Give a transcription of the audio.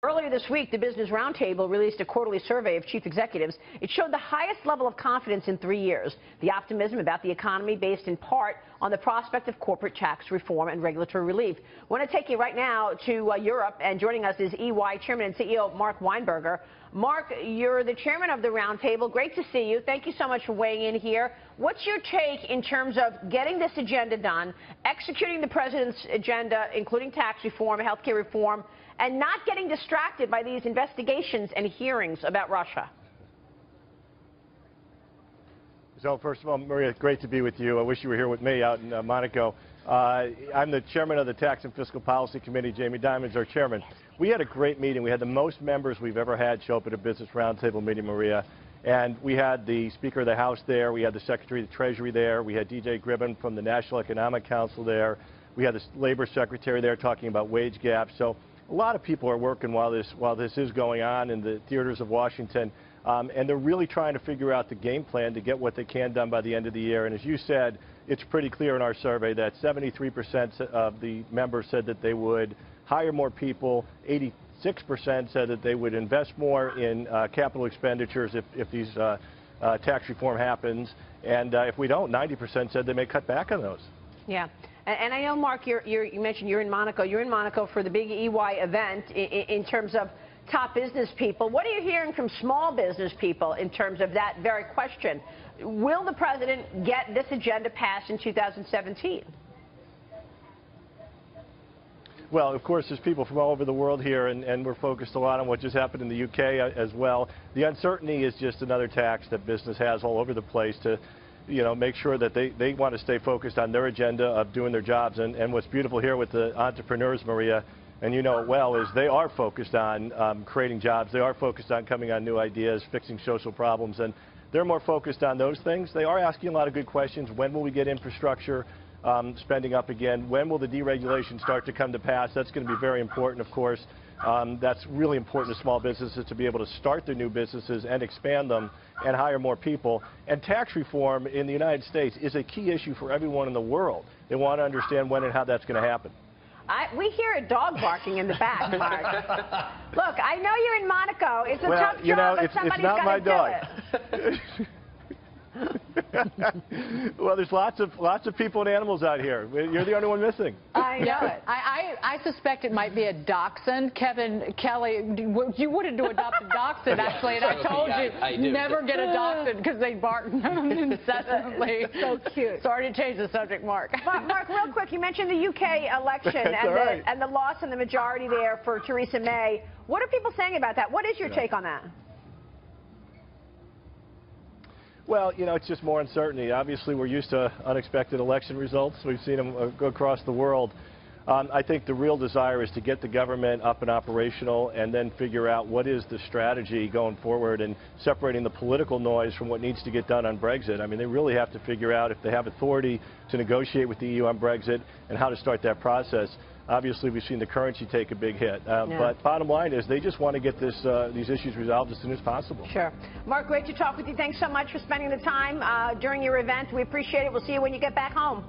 Earlier this week, the Business Roundtable released a quarterly survey of chief executives. It showed the highest level of confidence in 3 years. The optimism about the economy based in part on the prospect of corporate tax reform and regulatory relief. I want to take you right now to Europe, and joining us is EY Chairman and CEO Mark Weinberger. Mark, you're the chairman of the Roundtable. Great to see you. Thank you so much for weighing in here. What's your take in terms of getting this agenda done, executing the president's agenda, including tax reform, healthcare reform, and not getting distracted by these investigations and hearings about Russia? So first of all, Maria, great to be with you. I wish you were here with me out in Monaco. I'm the chairman of the Tax and Fiscal Policy Committee. Jamie Dimon's our chairman. We had a great meeting. We had the most members we've ever had show up at a Business Roundtable meeting, Maria. And we had the Speaker of the House there. We had the Secretary of the Treasury there. We had DJ Gribbon from the National Economic Council there. We had the Labor Secretary there talking about wage gaps. So a lot of people are working while this is going on in the theaters of Washington. And they're really trying to figure out the game plan to get what they can done by the end of the year. And as you said, it's pretty clear in our survey that 73% of the members said that they would hire more people. 86% said that they would invest more in capital expenditures if these tax reform happens. And if we don't, 90% said they may cut back on those. Yeah. And I know, Mark, you mentioned you're in Monaco. You're in Monaco for the big EY event in terms of top business people. What are you hearing from small business people in terms of that very question? Will the president get this agenda passed in 2017? Well, of course, there's people from all over the world here, and we're focused a lot on what just happened in the UK as well. The uncertainty is just another tax that business has all over the place to, make sure that they want to stay focused on their agenda of doing their jobs. And what's beautiful here with the entrepreneurs, Maria, and you know it well, is they are focused on creating jobs. They are focused on coming on new ideas, fixing social problems, and they're more focused on those things. They are asking a lot of good questions. When will we get infrastructure spending up again? When will the deregulation start to come to pass? That's going to be very important, of course. That's really important to small businesses to be able to start their new businesses and expand them and hire more people. And tax reform in the United States is a key issue for everyone in the world. They want to understand when and how that's going to happen. We hear a dog barking in the back, Mark. Look, I know you're in Monaco. It's a tough job, but somebody's got to do it. Well, there's lots of people and animals out here. You're the only one missing. I know it. I suspect it might be a dachshund. Kevin Kelly, you wanted to adopt a dachshund, actually, and I told you never get a dachshund because they bark incessantly. So cute. Sorry to change the subject, Mark. Mark, real quick, you mentioned the UK election and the loss in the majority there for Theresa May. What are people saying about that? What is your take on that? Well, it's just more uncertainty. Obviously, we're used to unexpected election results. We've seen them go across the world. I think the real desire is to get the government up and operational and then figure out what is the strategy going forward and separating the political noise from what needs to get done on Brexit. I mean, they really have to figure out if they have authority to negotiate with the EU on Brexit and how to start that process. Obviously, we've seen the currency take a big hit. But bottom line is they just want to get these issues resolved as soon as possible. Sure. Mark, great to talk with you. Thanks so much for spending the time during your event. We appreciate it. We'll see you when you get back home.